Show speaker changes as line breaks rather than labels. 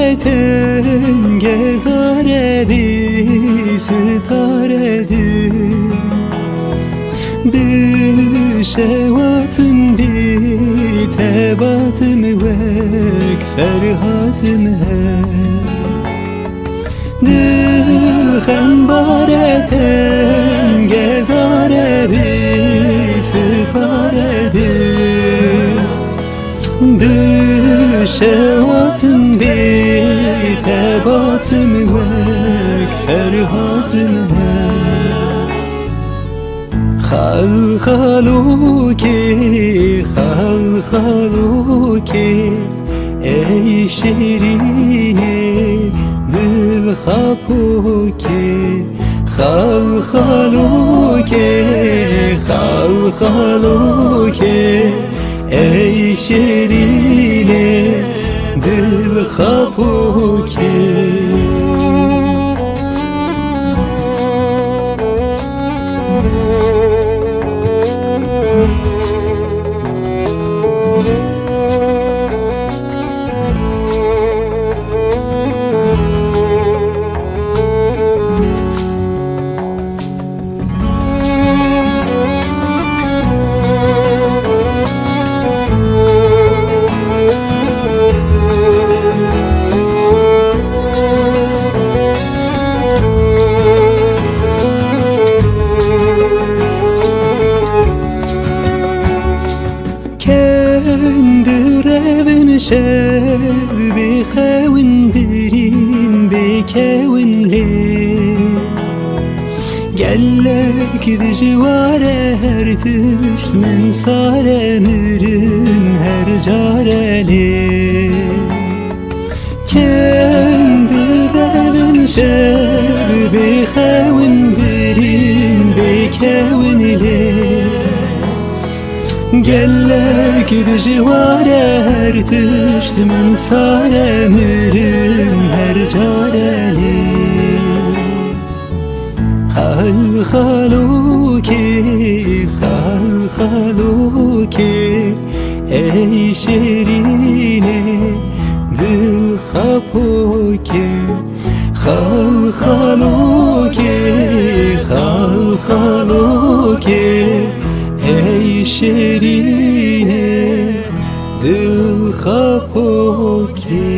Bareten gezare bi sitaredir bi şevatım bi tebatım vek ferhatım het dilhem bareten gezare bi sitaredir bi şevatım bi tebatım vek ferhatım het halhaluki halhaluki ey şirine dil hapuki halhaluki halhaluki ey şirine dil hapuki Kendirevin şev bi xewin birin bi kewin le Gellek dijware her tişt min sare mirin her careli Kendirevin şev bi xewin birin bi kewin le Gellek dijware her tişt min sare mirin her careli halhaluki halhaluki ey şirine dil hapuki halhaluki halhaluki ey şirine dil hapuki